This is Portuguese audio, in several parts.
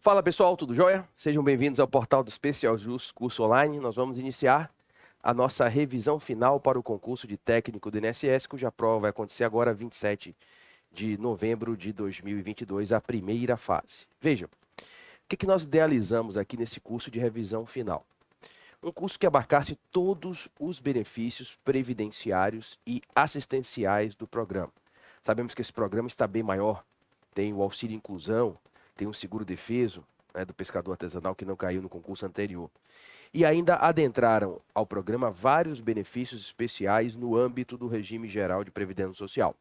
Fala pessoal, tudo jóia? Sejam bem-vindos ao portal do Especial Jus Curso Online. Nós vamos iniciar a nossa revisão final para o concurso de técnico do INSS, cuja prova vai acontecer agora 27 de novembro de 2022, a primeira fase. Vejam, o que nós idealizamos aqui nesse curso de revisão final? Um curso que abarcasse todos os benefícios previdenciários e assistenciais do programa. Sabemos que esse programa está bem maior, tem o auxílio inclusão, tem o seguro defeso, né, do pescador artesanal que não caiu no concurso anterior. E ainda adentraram ao programa vários benefícios especiais no âmbito do regime geral de previdência social.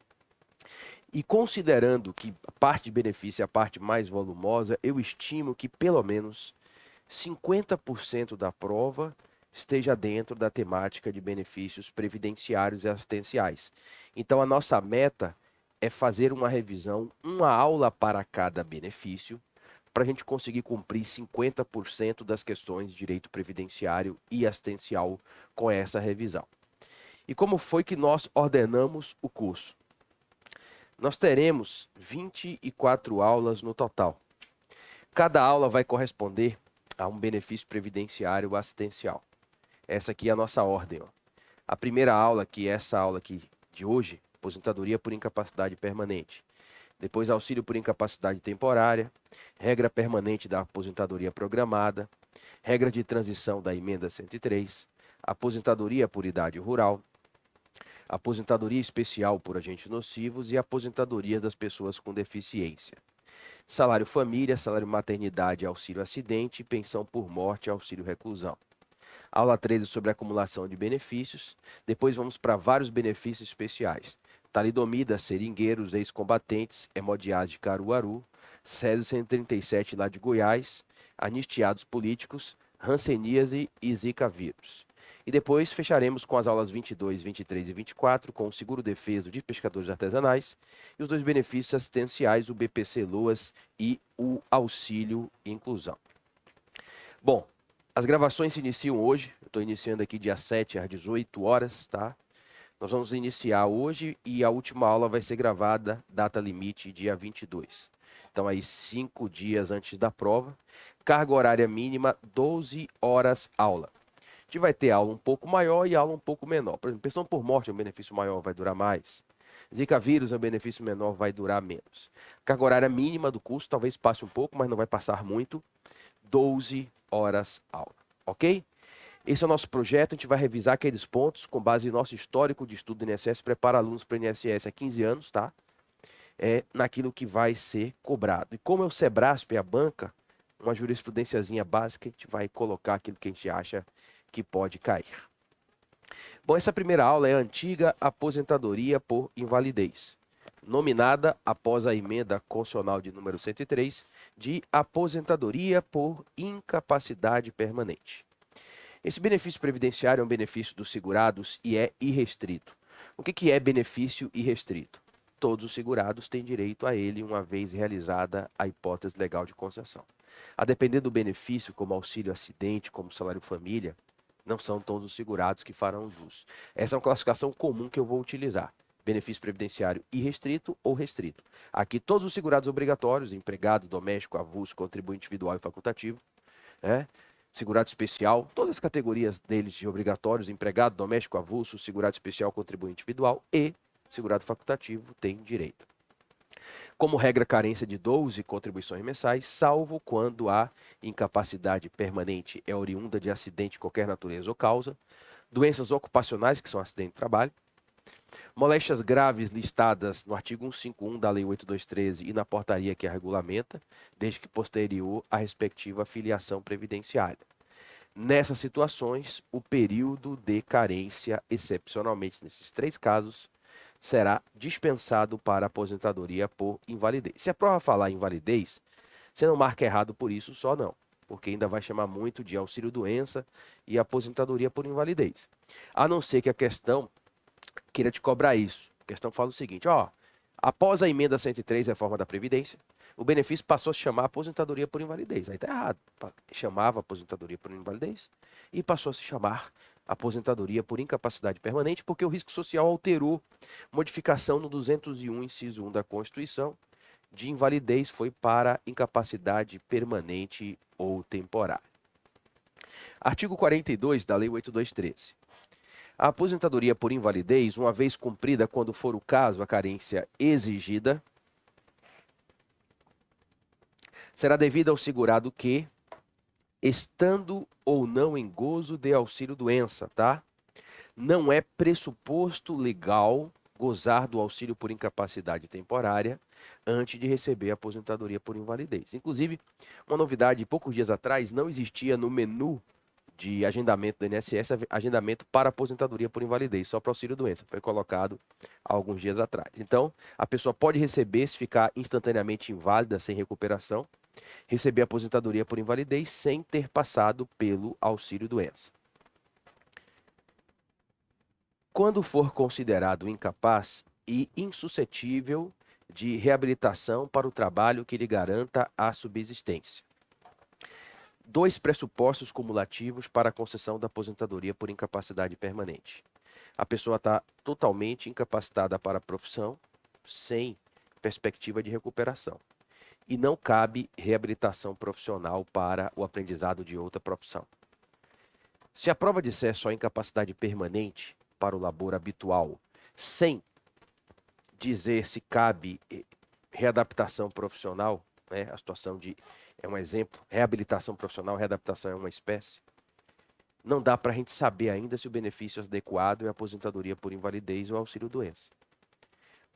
E considerando que a parte de benefício é a parte mais volumosa, eu estimo que pelo menos 50% da prova esteja dentro da temática de benefícios previdenciários e assistenciais. Então, a nossa meta é fazer uma revisão, uma aula para cada benefício, para a gente conseguir cumprir 50% das questões de direito previdenciário e assistencial com essa revisão. E como foi que nós ordenamos o curso? Nós teremos 24 aulas no total. Cada aula vai corresponder a um benefício previdenciário assistencial. Essa aqui é a nossa ordem. Ó. A primeira aula, que é essa aula aqui de hoje, aposentadoria por incapacidade permanente. Depois, auxílio por incapacidade temporária, regra permanente da aposentadoria programada, regra de transição da emenda 103, aposentadoria por idade rural, aposentadoria especial por agentes nocivos e aposentadoria das pessoas com deficiência. Salário família, salário maternidade, auxílio acidente, pensão por morte, auxílio reclusão. Aula 13 sobre acumulação de benefícios. Depois vamos para vários benefícios especiais. Talidomida, seringueiros, ex-combatentes, hemodiálise de Caruaru, Césio 137 lá de Goiás, anistiados políticos, hanseníase e zika vírus. E depois fecharemos com as aulas 22, 23 e 24, com o seguro defeso de pescadores artesanais e os dois benefícios assistenciais, o BPC Loas e o auxílio inclusão. Bom, as gravações se iniciam hoje, eu estou iniciando aqui dia 7 às 18 horas, tá? Nós vamos iniciar hoje e a última aula vai ser gravada, data limite, dia 22. Então, aí, 5 dias antes da prova. Carga horária mínima, 12 horas aula. A gente vai ter aula um pouco maior e aula um pouco menor. Por exemplo, pensão por morte é um benefício maior, vai durar mais. Zika vírus é um benefício menor, vai durar menos. Carga horária mínima do curso talvez passe um pouco, mas não vai passar muito. 12 horas aula, ok? Esse é o nosso projeto, a gente vai revisar aqueles pontos com base em nosso histórico de estudo do INSS, prepara alunos para o INSS há 15 anos, tá? Naquilo que vai ser cobrado. E como é o Sebrasp, a banca, uma jurisprudênciazinha básica, a gente vai colocar aquilo que a gente acha que pode cair. Bom, essa primeira aula é a antiga aposentadoria por invalidez, nominada após a emenda constitucional de número 103, de aposentadoria por incapacidade permanente. Esse benefício previdenciário é um benefício dos segurados e é irrestrito. O que é benefício irrestrito? Todos os segurados têm direito a ele uma vez realizada a hipótese legal de concessão. A depender do benefício, como auxílio acidente, como salário família, não são todos os segurados que farão jus. Essa é uma classificação comum que eu vou utilizar. Benefício previdenciário irrestrito ou restrito. Aqui todos os segurados obrigatórios, empregado, doméstico, avulso, contribuinte individual e facultativo, né? Segurado especial, todas as categorias deles de obrigatórios, empregado, doméstico, avulso, segurado especial, contribuinte individual e segurado facultativo têm direito. Como regra, carência de 12 contribuições mensais, salvo quando a incapacidade permanente é oriunda de acidente de qualquer natureza ou causa, doenças ocupacionais, que são acidente de trabalho, moléstias graves listadas no artigo 151 da Lei 8213 e na portaria que a regulamenta, desde que posterior à respectiva filiação previdenciária. Nessas situações, o período de carência, excepcionalmente nesses 3 casos, será dispensado para aposentadoria por invalidez. Se a prova falar invalidez, você não marca errado por isso só não, porque ainda vai chamar muito de auxílio-doença e aposentadoria por invalidez. A não ser que a questão queira te cobrar isso. A questão fala o seguinte, ó, após a emenda 103, reforma da Previdência, o benefício passou a se chamar aposentadoria por invalidez. Aí está errado. Chamava aposentadoria por invalidez e passou a se chamar aposentadoria por incapacidade permanente, porque o risco social alterou, modificação no 201, inciso 1 da Constituição, de invalidez foi para incapacidade permanente ou temporária. Artigo 42 da Lei 8213. A aposentadoria por invalidez, uma vez cumprida quando for o caso a carência exigida, será devida ao segurado que, estando ou não em gozo de auxílio-doença, tá? Não é pressuposto legal gozar do auxílio por incapacidade temporária antes de receber a aposentadoria por invalidez. Inclusive, uma novidade, poucos dias atrás, não existia no menu de agendamento do INSS, agendamento para aposentadoria por invalidez, só para auxílio-doença. Foi colocado há alguns dias atrás. Então, a pessoa pode receber se ficar instantaneamente inválida, sem recuperação, receber aposentadoria por invalidez sem ter passado pelo auxílio-doença. Quando for considerado incapaz e insuscetível de reabilitação para o trabalho que lhe garanta a subsistência. 2 pressupostos cumulativos para a concessão da aposentadoria por incapacidade permanente. A pessoa está totalmente incapacitada para a profissão, sem perspectiva de recuperação. E não cabe reabilitação profissional para o aprendizado de outra profissão. Se a prova disser só incapacidade permanente para o labor habitual, sem dizer se cabe readaptação profissional, né, a situação de, é um exemplo, reabilitação profissional, readaptação é uma espécie, não dá para a gente saber ainda se o benefício é adequado é aposentadoria por invalidez ou auxílio-doença.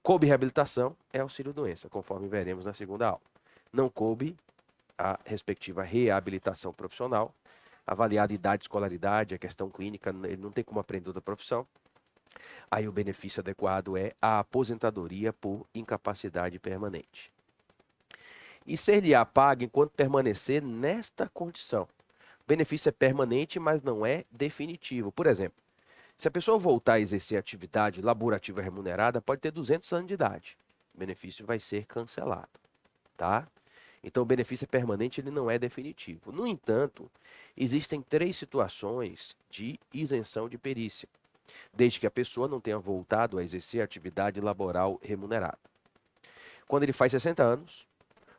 Coube reabilitação, é auxílio-doença, conforme veremos na segunda aula. Não coube a respectiva reabilitação profissional, avaliada idade, escolaridade, a questão clínica, ele não tem como aprender outra profissão. Aí o benefício adequado é a aposentadoria por incapacidade permanente. E ser-lhe-á paga enquanto permanecer nesta condição. O benefício é permanente, mas não é definitivo. Por exemplo, se a pessoa voltar a exercer atividade laborativa remunerada, pode ter 200 anos de idade. O benefício vai ser cancelado, tá? Então, o benefício é permanente, ele não é definitivo. No entanto, existem 3 situações de isenção de perícia, desde que a pessoa não tenha voltado a exercer atividade laboral remunerada. Quando ele faz 60 anos,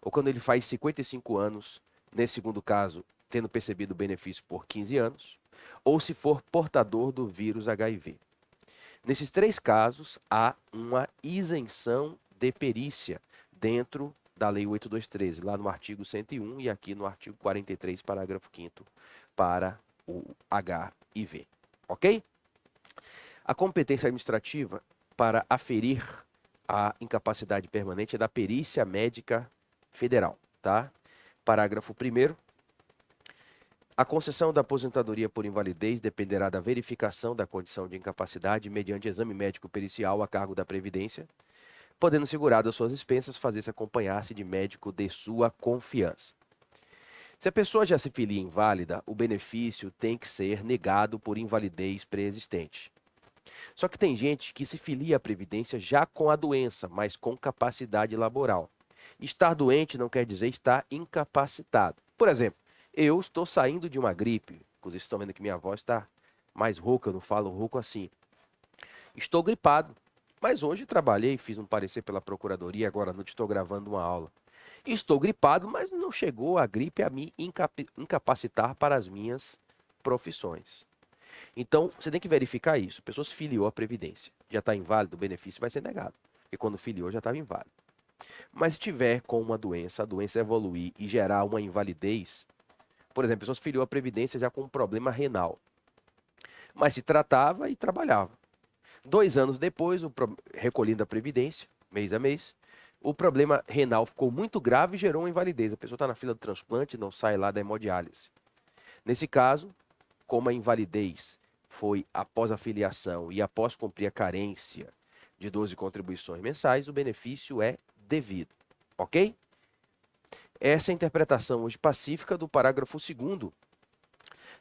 ou quando ele faz 55 anos, nesse segundo caso, tendo percebido o benefício por 15 anos, ou se for portador do vírus HIV. Nesses 3 casos, há uma isenção de perícia dentro da Lei 8213, lá no artigo 101 e aqui no artigo 43, parágrafo 5º, para o HIV. Ok? A competência administrativa para aferir a incapacidade permanente é da Perícia Médica Federal, tá? Parágrafo 1º. A concessão da aposentadoria por invalidez dependerá da verificação da condição de incapacidade mediante exame médico pericial a cargo da Previdência, podendo segurado às suas expensas fazer-se acompanhar-se de médico de sua confiança. Se a pessoa já se filia inválida, o benefício tem que ser negado por invalidez pré-existente. Só que tem gente que se filia à Previdência já com a doença, mas com capacidade laboral. Estar doente não quer dizer estar incapacitado. Por exemplo, eu estou saindo de uma gripe, inclusive vocês estão vendo que minha voz está mais rouca, eu não falo rouco assim. Estou gripado, mas hoje trabalhei, fiz um parecer pela Procuradoria, agora à noite estou gravando uma aula. Estou gripado, mas não chegou a gripe a me incapacitar para as minhas profissões. Então, você tem que verificar isso. A pessoa se filiou à Previdência, já está inválido, o benefício vai ser negado. Porque quando filiou, já estava inválido. Mas se tiver com uma doença, a doença evoluir e gerar uma invalidez, por exemplo, a pessoa se filiou à Previdência já com um problema renal, mas se tratava e trabalhava. 2 anos depois, recolhendo a Previdência, mês a mês, o problema renal ficou muito grave e gerou uma invalidez. A pessoa está na fila do transplante e não sai lá da hemodiálise. Nesse caso, como a invalidez foi após a filiação e após cumprir a carência de 12 contribuições mensais, o benefício é devido, ok? Essa é a interpretação hoje pacífica do parágrafo 2º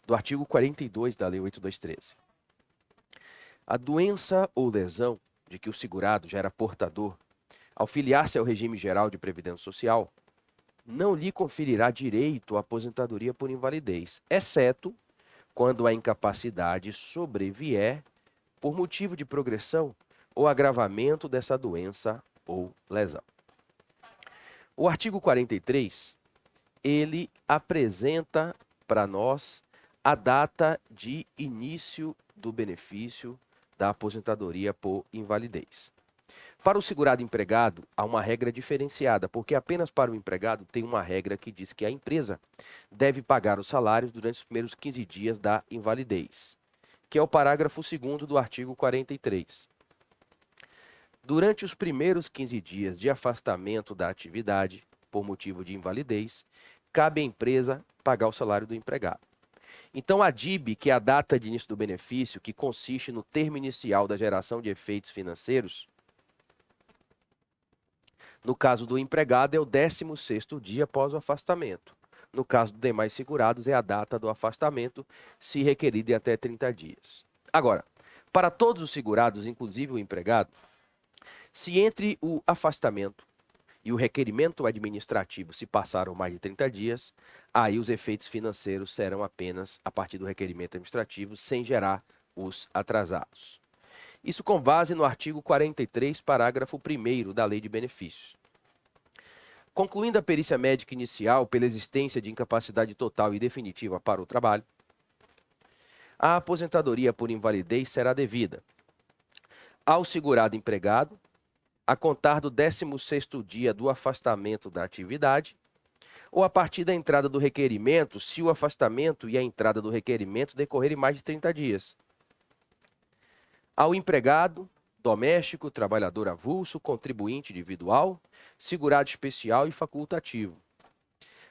do artigo 42 da Lei 8213. A doença ou lesão de que o segurado já era portador, ao filiar-se ao regime geral de previdência social, não lhe conferirá direito à aposentadoria por invalidez, exceto quando a incapacidade sobrevier por motivo de progressão ou agravamento dessa doença ou lesão. O artigo 43, ele apresenta para nós a data de início do benefício da aposentadoria por invalidez. Para o segurado empregado, há uma regra diferenciada, porque apenas para o empregado tem uma regra que diz que a empresa deve pagar os salários durante os primeiros 15 dias da invalidez, que é o parágrafo 2º do artigo 43. Durante os primeiros 15 dias de afastamento da atividade por motivo de invalidez, cabe à empresa pagar o salário do empregado. Então, a DIB, que é a data de início do benefício, que consiste no termo inicial da geração de efeitos financeiros, no caso do empregado, é o 16º dia após o afastamento. No caso dos demais segurados, é a data do afastamento, se requerido em até 30 dias. Agora, para todos os segurados, inclusive o empregado, se entre o afastamento e o requerimento administrativo se passaram mais de 30 dias, aí os efeitos financeiros serão apenas a partir do requerimento administrativo, sem gerar os atrasados. Isso com base no artigo 43, parágrafo 1º da Lei de Benefícios. Concluindo a perícia médica inicial pela existência de incapacidade total e definitiva para o trabalho, a aposentadoria por invalidez será devida ao segurado empregado, a contar do 16º dia do afastamento da atividade, ou a partir da entrada do requerimento, se o afastamento e a entrada do requerimento decorrerem mais de 30 dias. Ao empregado, doméstico, trabalhador avulso, contribuinte individual, segurado especial e facultativo,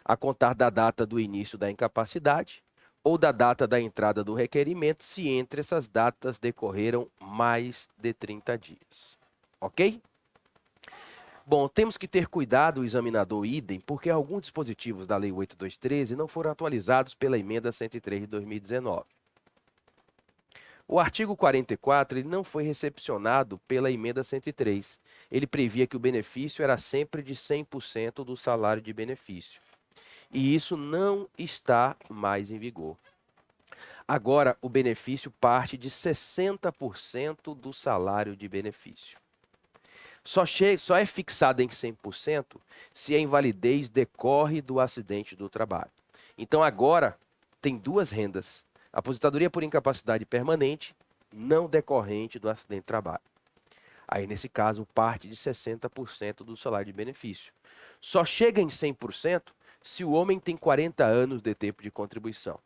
a contar da data do início da incapacidade ou da data da entrada do requerimento, se entre essas datas decorreram mais de 30 dias. Ok? Bom, temos que ter cuidado, o examinador idem, porque alguns dispositivos da Lei 8213 não foram atualizados pela Emenda 103 de 2019. O artigo 44 ele não foi recepcionado pela Emenda 103. Ele previa que o benefício era sempre de 100% do salário de benefício. E isso não está mais em vigor. Agora, o benefício parte de 60% do salário de benefício. Só é fixado em 100% se a invalidez decorre do acidente do trabalho. Então, agora, tem duas rendas. Aposentadoria por incapacidade permanente, não decorrente do acidente de trabalho. Aí, nesse caso, parte de 60% do salário de benefício. Só chega em 100% se o homem tem 40 anos de tempo de contribuição.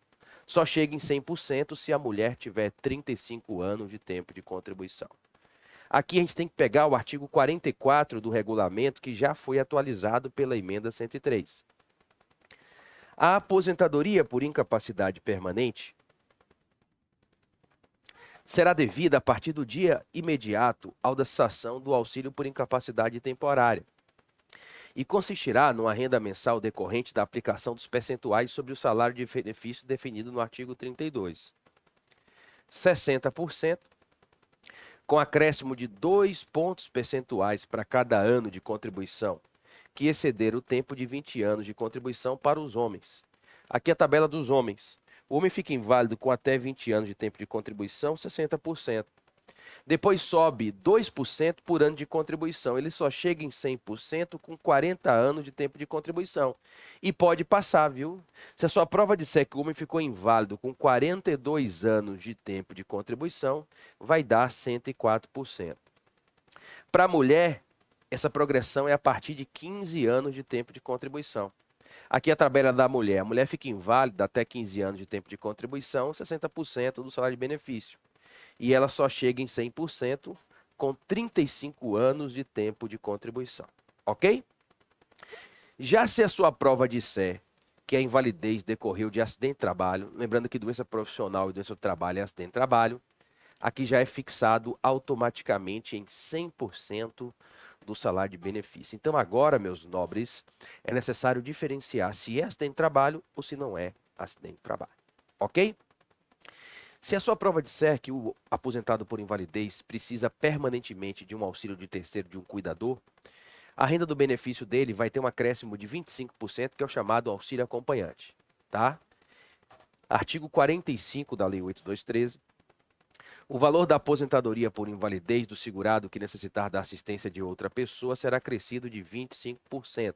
Só chega em 100% se a mulher tiver 35 anos de tempo de contribuição. Aqui a gente tem que pegar o artigo 44 do regulamento, que já foi atualizado pela Emenda 103. A aposentadoria por incapacidade permanente será devida a partir do dia imediato ao da cessação do auxílio por incapacidade temporária e consistirá numa renda mensal decorrente da aplicação dos percentuais sobre o salário de benefício definido no artigo 32. 60%, com acréscimo de 2 pontos percentuais para cada ano de contribuição, que exceder o tempo de 20 anos de contribuição para os homens. Aqui a tabela dos homens. O homem fica inválido com até 20 anos de tempo de contribuição, 60%. Depois sobe 2% por ano de contribuição. Ele só chega em 100% com 40 anos de tempo de contribuição. E pode passar, viu? Se a sua prova disser que o homem ficou inválido com 42 anos de tempo de contribuição, vai dar 104%. Para a mulher, essa progressão é a partir de 15 anos de tempo de contribuição. Aqui a tabela da mulher. A mulher fica inválida até 15 anos de tempo de contribuição, 60% do salário de benefício. E ela só chega em 100% com 35 anos de tempo de contribuição. Ok? Já se a sua prova disser que a invalidez decorreu de acidente de trabalho, lembrando que doença profissional e doença do trabalho é acidente de trabalho, aqui já é fixado automaticamente em 100% do salário de benefício. Então agora, meus nobres, é necessário diferenciar se é acidente de trabalho ou se não é acidente de trabalho. Ok? Se a sua prova disser que o aposentado por invalidez precisa permanentemente de um auxílio de terceiro, de um cuidador, a renda do benefício dele vai ter um acréscimo de 25%, que é o chamado auxílio acompanhante. Tá? Artigo 45 da Lei 8213. O valor da aposentadoria por invalidez do segurado que necessitar da assistência de outra pessoa será acrescido de 25%.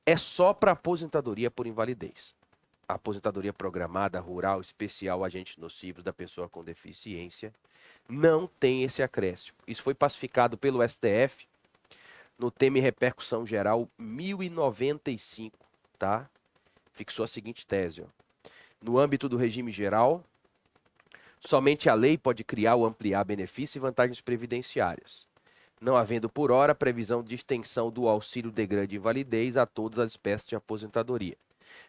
é só para aposentadoria por invalidez. A aposentadoria programada, rural, especial, agentes nocivos da pessoa com deficiência, não tem esse acréscimo. Isso foi pacificado pelo STF no tema e repercussão geral 1095, tá? Fixou a seguinte tese, ó. No âmbito do regime geral, somente a lei pode criar ou ampliar benefícios e vantagens previdenciárias, não havendo por hora previsão de extensão do auxílio de grande invalidez a todas as espécies de aposentadoria.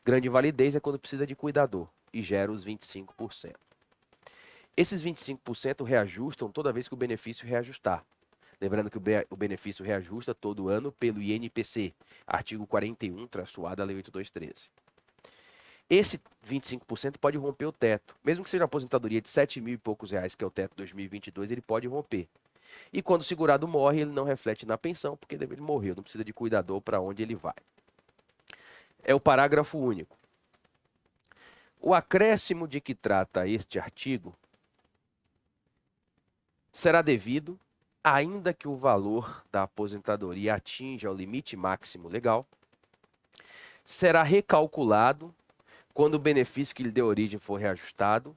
Grande invalidez é quando precisa de cuidador e gera os 25%. Esses 25% reajustam toda vez que o benefício reajustar. Lembrando que o benefício reajusta todo ano pelo INPC, artigo 41-A da Lei 8213. Esse 25% pode romper o teto. Mesmo que seja uma aposentadoria de 7 mil e poucos reais, que é o teto 2022, ele pode romper. E quando o segurado morre, ele não reflete na pensão, porque ele morreu, não precisa de cuidador para onde ele vai. É o parágrafo único. O acréscimo de que trata este artigo será devido, ainda que o valor da aposentadoria atinja o limite máximo legal, será recalculado quando o benefício que lhe deu origem for reajustado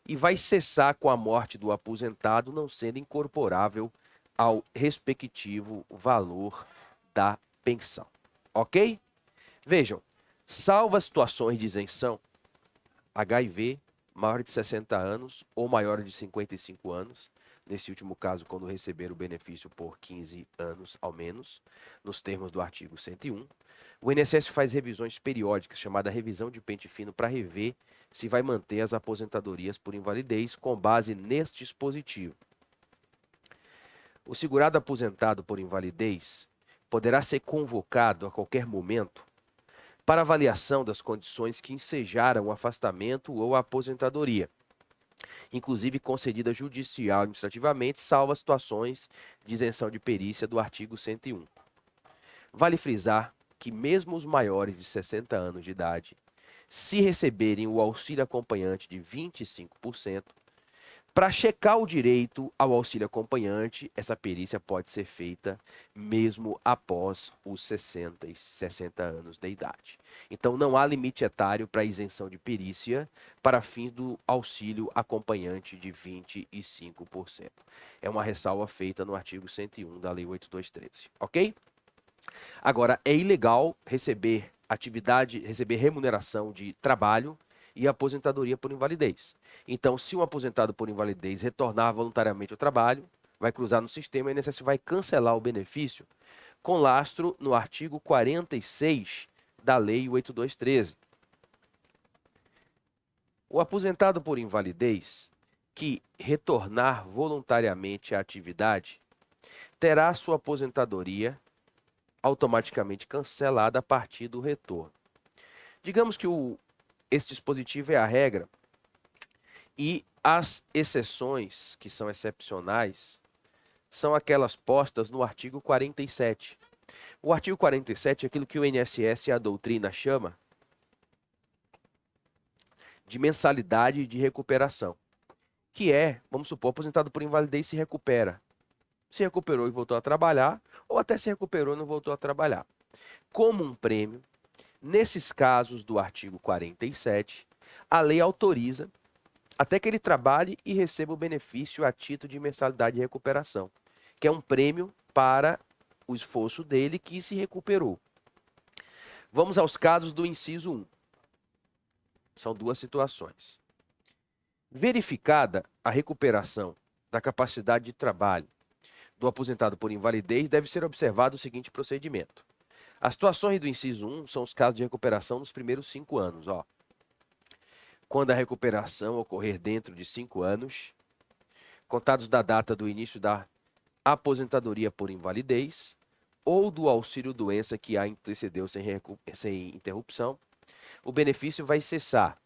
e vai cessar com a morte do aposentado, não sendo incorporável ao respectivo valor da pensão. Ok? Vejam, salvo as situações de isenção, HIV, maior de 60 anos ou maior de 55 anos, nesse último caso, quando receber o benefício por 15 anos ao menos, nos termos do artigo 101, o INSS faz revisões periódicas, chamada revisão de pente fino, para rever se vai manter as aposentadorias por invalidez com base neste dispositivo. O segurado aposentado por invalidez poderá ser convocado a qualquer momento para avaliação das condições que ensejaram o afastamento ou a aposentadoria, inclusive concedida judicial administrativamente, salvo as situações de isenção de perícia do artigo 101. Vale frisar que mesmo os maiores de 60 anos de idade, se receberem o auxílio acompanhante de 25%, para checar o direito ao auxílio acompanhante, essa perícia pode ser feita mesmo após os 60 anos de idade. Então, não há limite etário para isenção de perícia para fins do auxílio acompanhante de 25%. É uma ressalva feita no artigo 101 da Lei 8213, ok? Agora, é ilegal receber remuneração de trabalho e aposentadoria por invalidez. Então, se um aposentado por invalidez retornar voluntariamente ao trabalho, vai cruzar no sistema e o INSS vai cancelar o benefício com lastro no artigo 46 da Lei 8213. O aposentado por invalidez que retornar voluntariamente à atividade terá sua aposentadoria automaticamente cancelada a partir do retorno. Digamos que esse dispositivo é a regra e as exceções, que são excepcionais, são aquelas postas no artigo 47. O artigo 47 é aquilo que o INSS e a doutrina chama de mensalidade de recuperação, que é, vamos supor, aposentado por invalidez se recupera. Se recuperou e voltou a trabalhar, ou até se recuperou e não voltou a trabalhar. Como um prêmio, nesses casos do artigo 47, a lei autoriza até que ele trabalhe e receba o benefício a título de mensalidade de recuperação, que é um prêmio para o esforço dele que se recuperou. Vamos aos casos do inciso 1. São duas situações. Verificada a recuperação da capacidade de trabalho do aposentado por invalidez, deve ser observado o seguinte procedimento. As situações do inciso 1 são os casos de recuperação nos primeiros 5 anos. Quando a recuperação ocorrer dentro de 5 anos, contados da data do início da aposentadoria por invalidez ou do auxílio-doença que a antecedeu sem interrupção, o benefício vai cessar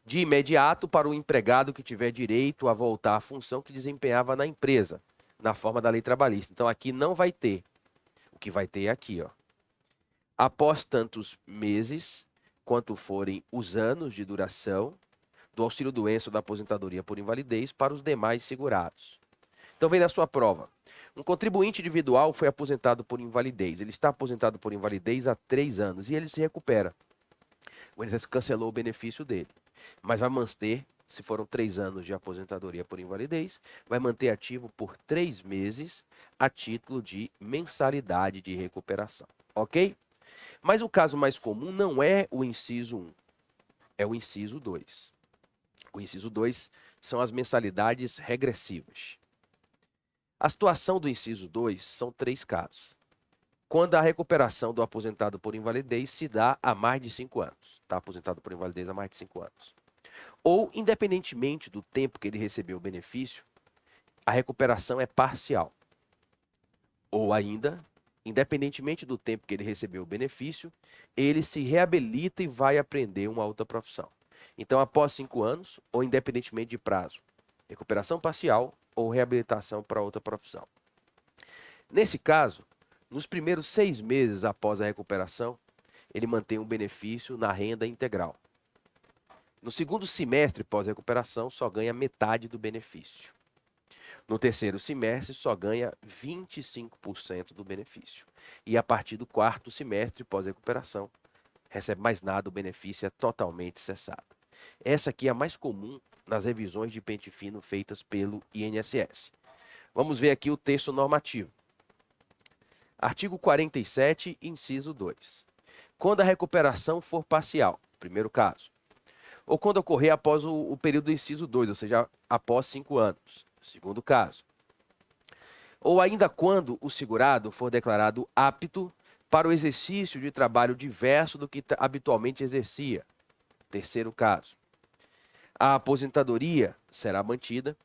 de imediato para o empregado que tiver direito a voltar à função que desempenhava na empresa, na forma da lei trabalhista. Então, aqui não vai ter. O que vai ter é aqui, após tantos meses, quanto forem os anos de duração do auxílio-doença ou da aposentadoria por invalidez para os demais segurados. Então, vem na sua prova. Um contribuinte individual foi aposentado por invalidez. Ele está aposentado por invalidez há 3 anos e ele se recupera. O INSS cancelou o benefício dele, mas vai manter, se foram 3 anos de aposentadoria por invalidez, vai manter ativo por 3 meses a título de mensalidade de recuperação, ok? Mas o caso mais comum não é o inciso 1, é o inciso 2. O inciso 2 são as mensalidades regressivas. A situação do inciso 2 são 3 casos. Quando a recuperação do aposentado por invalidez se dá há mais de 5 anos. Está aposentado por invalidez há mais de 5 anos. Ou, independentemente do tempo que ele recebeu o benefício, a recuperação é parcial. Ou ainda, independentemente do tempo que ele recebeu o benefício, ele se reabilita e vai aprender uma outra profissão. Então, após 5 anos, ou independentemente de prazo, recuperação parcial ou reabilitação para outra profissão. Nesse caso, nos primeiros 6 meses após a recuperação, ele mantém um benefício na renda integral. No segundo semestre pós-recuperação, só ganha metade do benefício. No terceiro semestre, só ganha 25% do benefício. E a partir do quarto semestre pós-recuperação, recebe mais nada, o benefício é totalmente cessado. Essa aqui é a mais comum nas revisões de pente fino feitas pelo INSS. Vamos ver aqui o texto normativo. Artigo 47, inciso 2. Quando a recuperação for parcial, primeiro caso, ou quando ocorrer após o período do inciso 2, ou seja, após 5 anos, segundo caso, ou ainda quando o segurado for declarado apto para o exercício de trabalho diverso do que habitualmente exercia, terceiro caso, a aposentadoria será mantida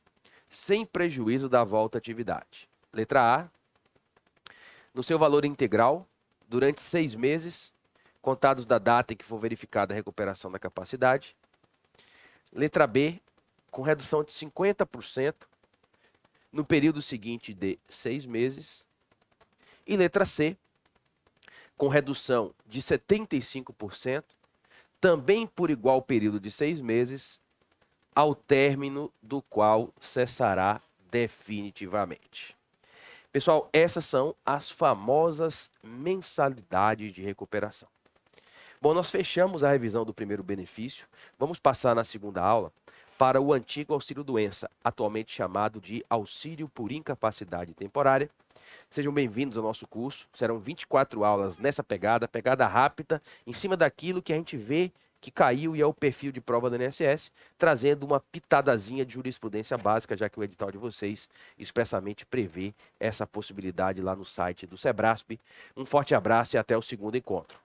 sem prejuízo da volta à atividade. Letra A, no seu valor integral, durante 6 meses, contados da data em que for verificada a recuperação da capacidade. Letra B, com redução de 50% no período seguinte de 6 meses. E letra C, com redução de 75%, também por igual período de 6 meses, ao término do qual cessará definitivamente. Pessoal, essas são as famosas mensalidades de recuperação. Bom, nós fechamos a revisão do primeiro benefício. Vamos passar na segunda aula para o antigo auxílio-doença, atualmente chamado de auxílio por incapacidade temporária. Sejam bem-vindos ao nosso curso. Serão 24 aulas nessa pegada rápida, em cima daquilo que a gente vê que caiu e é o perfil de prova do INSS, trazendo uma pitadazinha de jurisprudência básica, já que o edital de vocês expressamente prevê essa possibilidade lá no site do Sebrasp. Um forte abraço e até o segundo encontro.